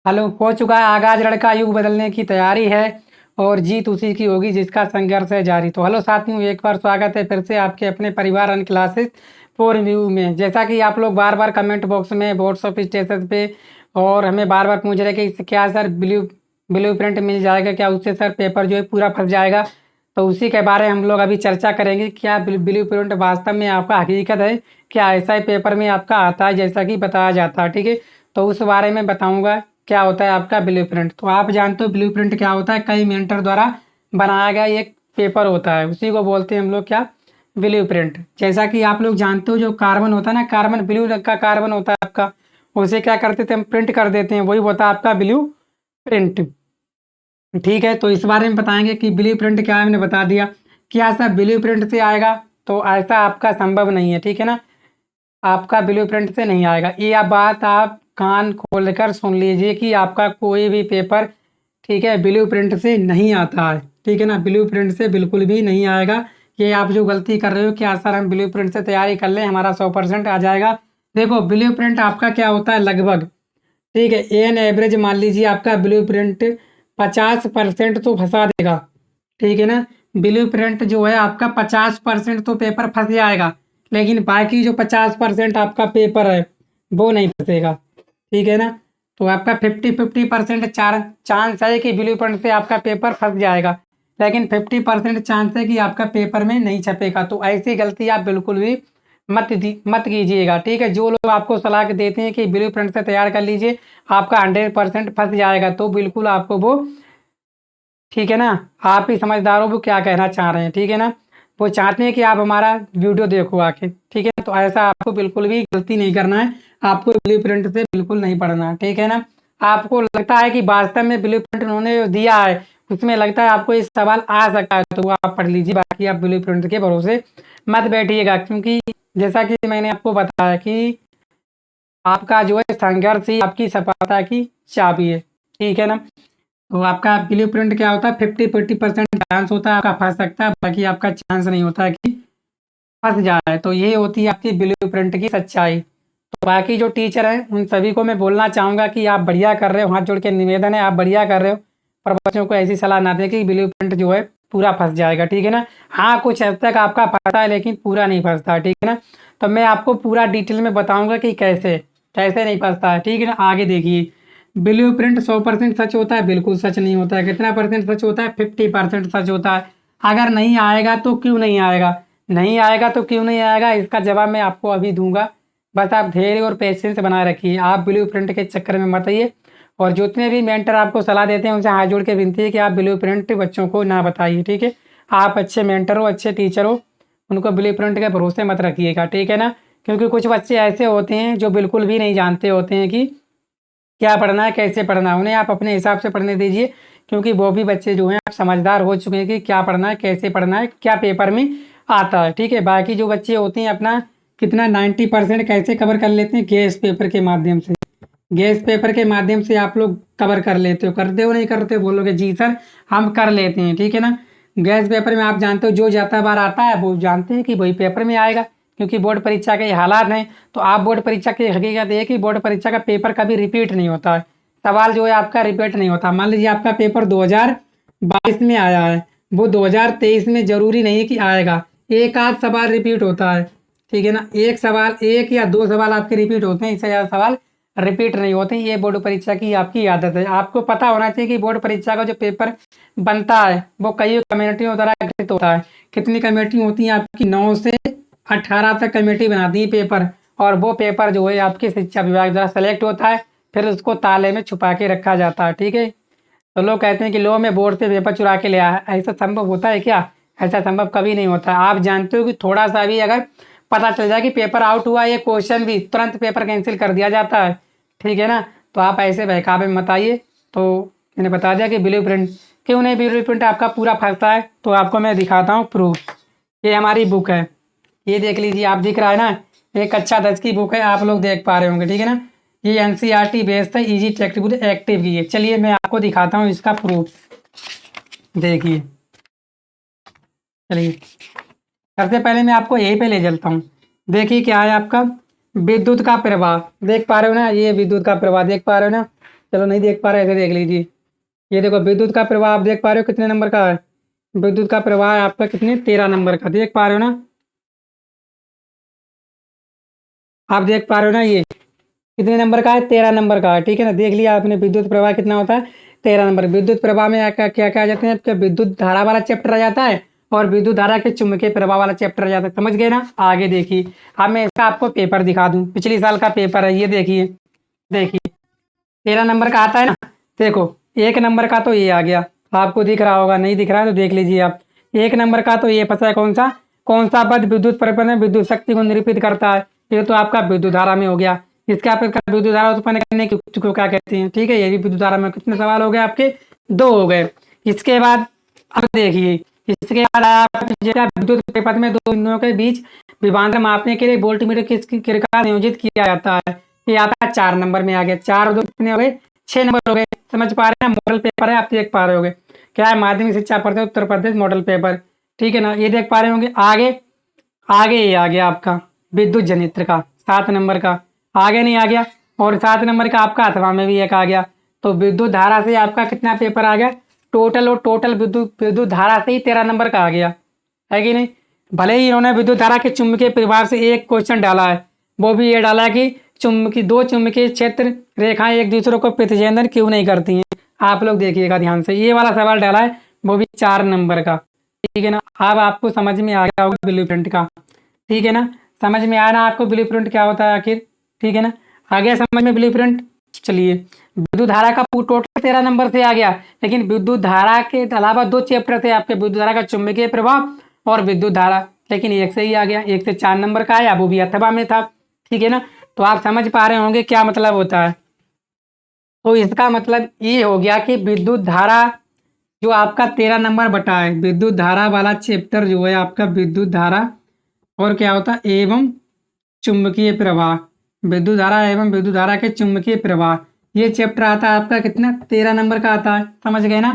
Hello. हो चुका है आगाज, लड़का युग बदलने की तैयारी है और जीत उसी की होगी जिसका संघर्ष है जारी। तो हेलो साथियों, एक बार स्वागत है फिर से आपके अपने परिवार अन क्लासेस फॉर व्यू में। जैसा कि आप लोग बार बार कमेंट बॉक्स में, व्हाट्सअप स्टेटस पे और हमें बार बार पूछ रहे कि क्या सर ब्लू ब्लू प्रिंट मिल जाएगा, क्या उससे सर पेपर जो है पूरा फंस जाएगा। तो उसी के बारे में हम लोग अभी चर्चा करेंगे। क्या ब्लू प्रिंट वास्तव में आपका हकीकत है, क्या ऐसा ही पेपर में आपका आता है जैसा कि बताया जाता है। ठीक है, तो उस बारे में बताऊंगा क्या होता है आपका ब्लूप्रिंट। तो आप जानते हो ब्लूप्रिंट क्या होता है? कई मेंटर द्वारा बनाया गया एक पेपर होता है, उसी को बोलते हैं हम लोग क्या, ब्लूप्रिंट। जैसा कि आप लोग जानते हो, जो कार्बन होता है ना, कार्बन ब्लू रंग का कार्बन होता है आपका, उसे क्या करते थे हम, प्रिंट कर देते हैं, वही होता है आपका ब्लू प्रिंट। ठीक है, तो इस बारे में बताएंगे कि ब्लू प्रिंट क्या है। मैंने बता दिया। क्या ऐसा ब्लू प्रिंट से आएगा? तो ऐसा आपका संभव नहीं है। ठीक है ना, आपका ब्लूप्रिंट से नहीं आएगा। ये आप बात आप कान खोलकर सुन लीजिए कि आपका कोई भी पेपर, ठीक है, ब्लूप्रिंट से नहीं आता है। ठीक है ना, ब्लूप्रिंट से बिल्कुल भी नहीं आएगा। ये आप जो गलती कर रहे हो कि आज सर हम ब्लूप्रिंट से तैयारी कर लें, हमारा 100% आ जाएगा। देखो, ब्लूप्रिंट आपका क्या होता है लगभग, ठीक है, एन एवरेज मान लीजिए आपका ब्लूप्रिंट 50% तो फंसा देगा। ठीक है ना, ब्लूप्रिंट जो है आपका 50% तो पेपर फंस जाएगा, लेकिन बाकी जो 50% आपका पेपर है वो नहीं फंसेगा। ठीक है ना, तो आपका 50-50% चांस है कि ब्लूप्रिंट से आपका पेपर फंस जाएगा, लेकिन 50% चांस है कि आपका पेपर में नहीं छपेगा। तो ऐसी गलती आप बिल्कुल भी मत कीजिएगा। ठीक है, जो लोग आपको सलाह देते हैं कि ब्लूप्रिंट से तैयार कर लीजिए, आपका 100% फंस जाएगा, तो बिल्कुल आपको वो, ठीक है ना, आप ही समझदार हो वो क्या कहना चाह रहे हैं। ठीक है ना, वो चाहते हैं कि आप हमारा वीडियो देखो आके। ठीक है, तो ऐसा आपको बिल्कुल भी गलती नहीं करना है। आपको ब्लू प्रिंट से बिल्कुल नहीं पढ़ना है। ठीक है ना, आपको लगता है कि वास्तव में ब्लू प्रिंट उन्होंने दिया है, उसमें लगता है आपको इस सवाल आ सकता है, तो वो आप पढ़ लीजिए। बाकी आप ब्लू प्रिंट के भरोसे मत बैठिएगा, क्योंकि जैसा कि मैंने आपको बताया कि आपका जो है संघर्ष ही आपकी सफलता की चाबी है। ठीक है ना, तो आपका ब्लू प्रिंट क्या होता है, 50-50% चांस होता है आपका फंस सकता है, बाकी आपका चांस नहीं होता है कि फंस जाए। तो ये होती है आपकी ब्लू प्रिंट की सच्चाई। तो बाकी जो टीचर हैं उन सभी को मैं बोलना चाहूँगा कि आप बढ़िया कर रहे हो, हाथ जोड़ के निवेदन है, आप बढ़िया कर रहे हो, पर बच्चों को ऐसी सलाह ना दें कि ब्लू प्रिंट जो है पूरा फंस जाएगा। ठीक है ना, हाँ कुछ हद तक आपका फंसता है लेकिन पूरा नहीं फंसता। ठीक है ना, तो मैं आपको पूरा डिटेल में बताऊँगा कि कैसे कैसे नहीं फंसता है। ठीक है ना, आगे देखिए। ब्लूप्रिंट 100% सच होता है? बिल्कुल सच नहीं होता है। कितना परसेंट सच होता है? 50% सच होता है। अगर नहीं आएगा तो क्यों नहीं आएगा, नहीं आएगा तो क्यों नहीं आएगा, इसका जवाब मैं आपको अभी दूंगा। बस आप धैर्य और पेशेंस बनाए रखिए, आप ब्लूप्रिंट के चक्कर में मत आइए। और जितने भी मेंटर आपको सलाह देते हैं उनसे हाथ जोड़ के विनती है कि आप ब्लूप्रिंट बच्चों को ना बताइए। ठीक है, आप अच्छे मेंटर हो, अच्छे टीचर हो, उनको ब्लूप्रिंट के भरोसे मत रखिएगा। ठीक है ना, क्योंकि कुछ बच्चे ऐसे होते हैं जो बिल्कुल भी नहीं जानते होते हैं कि क्या पढ़ना है, कैसे पढ़ना है। उन्हें आप अपने हिसाब से पढ़ने दीजिए, क्योंकि वो भी बच्चे जो हैं आप समझदार हो चुके हैं कि क्या पढ़ना है, कैसे पढ़ना है, क्या पेपर में आता है। ठीक है, बाकी जो बच्चे होते हैं अपना कितना 90% कैसे कवर कर लेते हैं, गैस पेपर के माध्यम से। गैस पेपर के माध्यम से आप लोग कवर कर लेते हो, करते हो नहीं करते हो? बोलोगे जी सर हम कर लेते हैं। ठीक है ना, गैस पेपर में आप जानते हो जो जाता बार आता है वो जानते हैं कि वही पेपर में आएगा, क्योंकि बोर्ड परीक्षा के ये हालात हैं। तो आप बोर्ड परीक्षा की हकीकत ये है कि बोर्ड परीक्षा का पेपर कभी रिपीट नहीं होता है, सवाल जो है आपका रिपीट नहीं होता। मान लीजिए आपका पेपर 2022 में आया है, वो 2023 में जरूरी नहीं है कि आएगा, एक आध सवाल रिपीट होता है। ठीक है ना, एक सवाल, एक या दो सवाल आपके रिपीट होते हैं, इससे ज़्यादा सवाल रिपीट नहीं होते। ये बोर्ड परीक्षा की आपकी आदत है। आपको पता होना चाहिए कि बोर्ड परीक्षा का जो पेपर बनता है वो कई कमेटियों द्वारा गठित होता है। कितनी कमेटी होती हैं आपकी? 9 से 18 तक कमेटी बनाती है पेपर, और वो पेपर जो है आपके शिक्षा विभाग द्वारा सेलेक्ट होता है, फिर उसको ताले में छुपा के रखा जाता है। ठीक है, तो लोग कहते हैं कि लो मैं बोर्ड से पेपर चुरा के ले आया, ऐसा संभव होता है क्या? ऐसा संभव कभी नहीं होता। आप जानते हो कि थोड़ा सा भी अगर पता चल जाए कि पेपर आउट हुआ, ये क्वेश्चन भी तुरंत पेपर कैंसिल कर दिया जाता है। ठीक है ना, तो आप ऐसे बहकावे में मत आइए। तो मैंने बता दिया कि ब्लू प्रिंट क्यों नहीं, ब्लू प्रिंट आपका पूरा फंसता है। तो आपको मैं दिखाता हूँ प्रूफ। ये हमारी बुक है, ये देख लीजिए, आप दिख रहा है ना, एक कक्षा 10 की बुक है, आप लोग देख पा रहे होंगे। ठीक है ना, ये एनसीईआरटी बेस्ड है, इजी टेक्स्ट बुक एक्टिव की है। चलिए मैं आपको दिखाता हूँ इसका प्रूफ। देखिए, चलिए सबसे पहले मैं आपको यहीं पे ले चलता हूँ। देखिए क्या है आपका, विद्युत का प्रवाह देख पा रहे हो ना, ये विद्युत का प्रवाह देख पा रहे हो ना, चलो नहीं देख पा रहे ऐसे देख लीजिए। ये देखो विद्युत का प्रवाह आप देख पा रहे हो कितने नंबर का है। विद्युत का प्रवाह है आपका कितने 13 नंबर का, देख पा रहे हो ना। आप देख पा रहे हो ना, ये कितने नंबर का है, 13 नंबर का है। ठीक है ना, देख लिया आपने विद्युत प्रवाह कितना होता है, 13 नंबर। विद्युत प्रवाह में क्या क्या क्या आ जाते हैं आपके, विद्युत धारा वाला चैप्टर आ जाता है और विद्युत धारा के चुंबकीय प्रवाह वाला चैप्टर आ जाता है। समझ गए ना। आगे देखिए, अब मैं इसका आपको पेपर दिखा दूं, पिछले साल का पेपर है ये। देखिए देखिए 13 नंबर का आता है ना। देखो 1 नंबर का तो ये आ गया, आपको दिख रहा होगा, नहीं दिख रहा है तो देख लीजिए आप। 1 नंबर का तो ये पता है कौन सा पद विद्युत परिपथ में विद्युत शक्ति को निरूपित करता है। ये तो आपका विद्युत धारा में हो गया। इसके आप विद्युत धारा उत्पन्न करने की युक्ति को क्या कहते हैं। ठीक है, ये भी विद्युत धारा में कितने सवाल हो गए आपके, 2 हो गए। इसके बाद अब देखिए, इसके बाद आया विद्युत परिपथ में 2 बिंदुओं के बीच विभवांतर मापने के लिए वोल्टमीटर किसकी प्रकार नियोजित किया जाता है। ये आपका 4 नंबर में आ गया। 4 और 2 कितने हो गए, 6 नंबर हो गए। समझ पा रहे हैं, मॉडल पेपर है, आप देख पा रहे होगे क्या है, माध्यमिक शिक्षा परिषद उत्तर प्रदेश मॉडल पेपर। ठीक है ना, ये देख पा रहे होंगे। आगे आगे ये आ गया आपका विद्युत जनित्र का 7 नंबर का, आगे नहीं आ गया। और 7 नंबर का आपका अथवा में भी एक आ गया। तो विद्युत धारा से आपका कितना पेपर आ गया टोटल, और टोटल विद्युत धारा से ही 13 नंबर का आ गया, है कि नहीं। भले ही इन्होंने विद्युत धारा के चुंबकीय प्रभाव से एक क्वेश्चन डाला है, वो भी ये डाला कि चुंबकीय 2 चुंबकीय क्षेत्र रेखाएं एक दूसरे को प्रतिच्छेदन क्यों नहीं करती हैं। आप लोग देखिएगा ध्यान से, ये वाला सवाल डाला है, वो भी 4 नंबर का। ठीक है ना, अब आपको समझ में आ गया होगा ब्लूप्रिंट का। ठीक है ना, समझ में आया ना आपको ब्लूप्रिंट क्या होता है आखिर। ठीक है ना, आ गया समझ में ब्लूप्रिंट। चलिए, विद्युत धारा का टोटल 13 नंबर से आ गया, लेकिन विद्युत धारा के अलावा 2 चैप्टर थे आपके, विद्युत धारा का चुंबकीय प्रभाव और विद्युत धारा, लेकिन एक से ही आ गया। 1 से 4 नंबर का आया, वो भी अथवा में था। ठीक है ना, तो आप समझ पा रहे होंगे क्या मतलब होता है। तो इसका मतलब ये हो गया कि विद्युत धारा जो आपका 13 नंबर बटा है, विद्युत धारा वाला चैप्टर जो है आपका विद्युत धारा और क्या होता है एवं चुंबकीय प्रवाह, विद्युत धारा एवं विद्युत धारा के चुंबकीय प्रवाह, ये चैप्टर आता है आपका कितना 13 नंबर का आता है। समझ गए ना,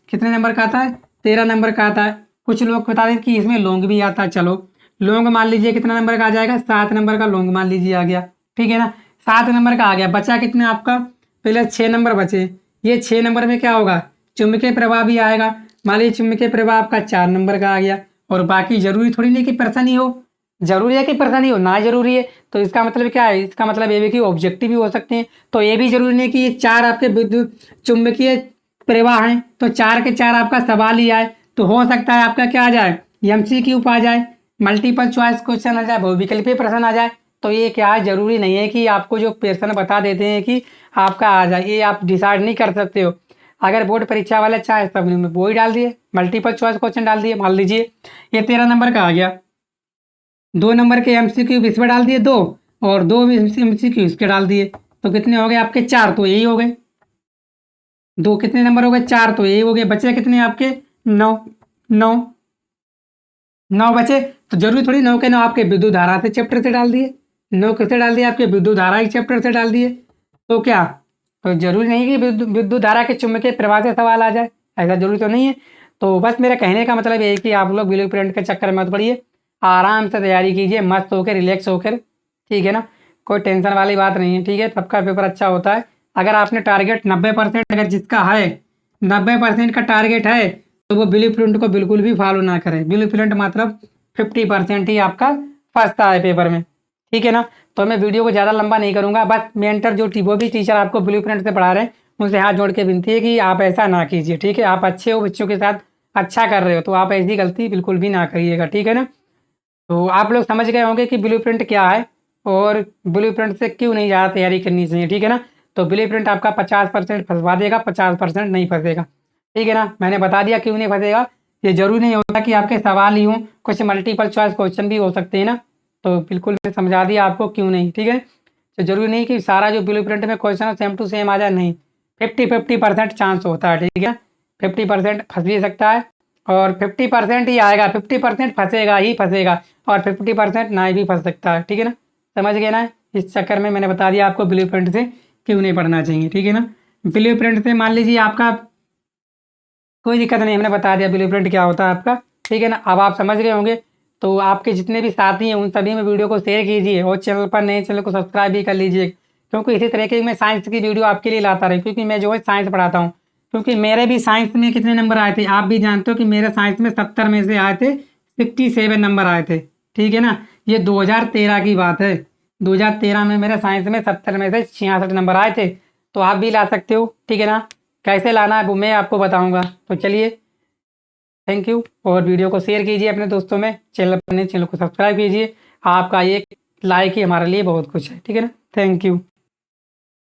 कितने नंबर का आता है, 13 नंबर का आता है। कुछ लोग बता दें कि इसमें लॉन्ग भी आता है। चलो लॉन्ग मान लीजिए कितना नंबर का आ जाएगा, 7 नंबर का लॉन्ग मान लीजिए आ गया। ठीक है ना, 7 नंबर का आ गया, बचा कितने आपका, पहले 6 नंबर बचे। ये 6 नंबर में क्या होगा, चुंबकीय प्रवाह भी आएगा। मान लीजिए चुंबकीय प्रवाह आपका 4 नंबर का आ गया। और बाकी जरूरी थोड़ी नहीं कि प्रश्न ही हो, जरूरी है कि प्रश्न ही हो, ना जरूरी है। तो इसका मतलब क्या है, इसका मतलब ये भी कि ऑब्जेक्टिव भी हो सकते हैं। तो ये भी जरूरी नहीं कि ये 4 आपके विद्युत चुंबकीय प्रवाह हैं तो 4 के 4 आपका सवाल ही आए। तो हो सकता है आपका क्या आ जाए, MCQ आ जाए, मल्टीपल चॉइस क्वेश्चन आ जाए, बहुविकल्पीय प्रश्न आ जाए। तो ये क्या है, जरूरी नहीं है कि आपको जो प्रश्न बता देते हैं कि आपका आ जाए, ये आप डिसाइड नहीं कर सकते हो। अगर बोर्ड परीक्षा वाले चाहे सब में वो ही डाल दिए, मल्टीपल चॉइस क्वेश्चन डाल दिए। मान लीजिए ये 13 नंबर का आ गया, 2 नंबर के MCQ इसमें डाल दिए 2, और 2 MCQ इसके डाल दिए, तो कितने हो गए आपके 4, तो यही हो गए। 2 कितने नंबर हो गए, 4, तो यही हो गए। बचे कितने आपके 9, 9 9 बचे। तो जरूरी थोड़ी 9 के 9 आपके विद्युत धारा से चैप्टर से डाल दिए, 9 किससे डाल दिए, आपके विद्युत धारा ही चैप्टर से डाल दिए। तो क्या, तो जरूरी नहीं कि विद्युत धारा के चुंबकीय प्रवाह से सवाल आ जाए, ऐसा जरूरी तो नहीं है। तो बस मेरा कहने का मतलब ये है कि आप लोग ब्लूप्रिंट के चक्कर में मत पड़िए, आराम से तैयारी कीजिए, मस्त होकर रिलैक्स होकर। ठीक है ना, कोई टेंशन वाली बात नहीं है। ठीक है, सबका पेपर अच्छा होता है। अगर आपने टारगेट 90% अगर जिसका है, 90% का टारगेट है, तो वो ब्लूप्रिंट को बिल्कुल भी फॉलो ना करे। ब्लूप्रिंट मतलब 50% ही आपका फंसता है पेपर में। ठीक है ना, तो मैं वीडियो को ज़्यादा लंबा नहीं करूँगा। बस मेंटर वो भी टीचर आपको ब्लूप्रिंट से पढ़ा रहे हैं, उनसे हाथ जोड़ के विनती है कि आप ऐसा ना कीजिए। ठीक है, आप अच्छे हो, बच्चों के साथ अच्छा कर रहे हो, तो आप ऐसी गलती बिल्कुल भी ना करिएगा। ठीक है ना, तो आप लोग समझ गए होंगे कि ब्लूप्रिंट क्या है और ब्लूप्रिंट से क्यों नहीं ज़्यादा तैयारी करनी चाहिए। ठीक है ना, तो ब्लूप्रिंट आपका 50% फंसवा देगा, 50% नहीं फंसेगा। ठीक है ना, मैंने बता दिया क्यों नहीं फंसेगा। ये जरूरी नहीं होता कि आपके सवाल ही हों, कुछ मल्टीपल चॉइस क्वेश्चन भी हो सकते हैं ना। तो बिल्कुल मैं समझा दिया आपको क्यों नहीं। ठीक है, तो जरूरी नहीं कि सारा जो ब्लूप्रिंट में क्वेश्चन है सेम टू सेम आ जाए, नहीं, 50-50% चांस होता है। ठीक है, 50% फंस भी सकता है और 50% ही आएगा, 50% फंसेगा ही फंसेगा, और 50% ना भी फंस सकता है। ठीक है ना, समझ गए ना। इस चक्कर में मैंने बता दिया आपको ब्लूप्रिंट से क्यों नहीं पढ़ना चाहिए। ठीक है ना, ब्लूप्रिंट से मान लीजिए आपका कोई दिक्कत नहीं, हमने बता दिया ब्लूप्रिंट क्या होता है आपका। ठीक है ना, अब आप समझ गए होंगे। तो आपके जितने भी साथी हैं उन सभी में वीडियो को शेयर कीजिए, और चैनल पर नए चैनल को सब्सक्राइब भी कर लीजिए, क्योंकि इसी तरीके की मैं साइंस की वीडियो आपके लिए लाता रही, क्योंकि मैं जो है साइंस पढ़ाता हूँ। क्योंकि मेरे भी साइंस में कितने नंबर आए थे आप भी जानते हो कि मेरे साइंस में 70 में से आए थे 67 नंबर आए थे। ठीक है ना, ये 2013 की बात है। 2013 में मेरे साइंस में 70 में से 66 नंबर आए थे। तो आप भी ला सकते हो। ठीक है ना, कैसे लाना है वो मैं आपको बताऊंगा। तो चलिए, थैंक यू। और वीडियो को शेयर कीजिए अपने दोस्तों में, चैनल को सब्सक्राइब कीजिए। आपका एक लाइक ही हमारे लिए बहुत कुछ है। ठीक है ना, थैंक यू।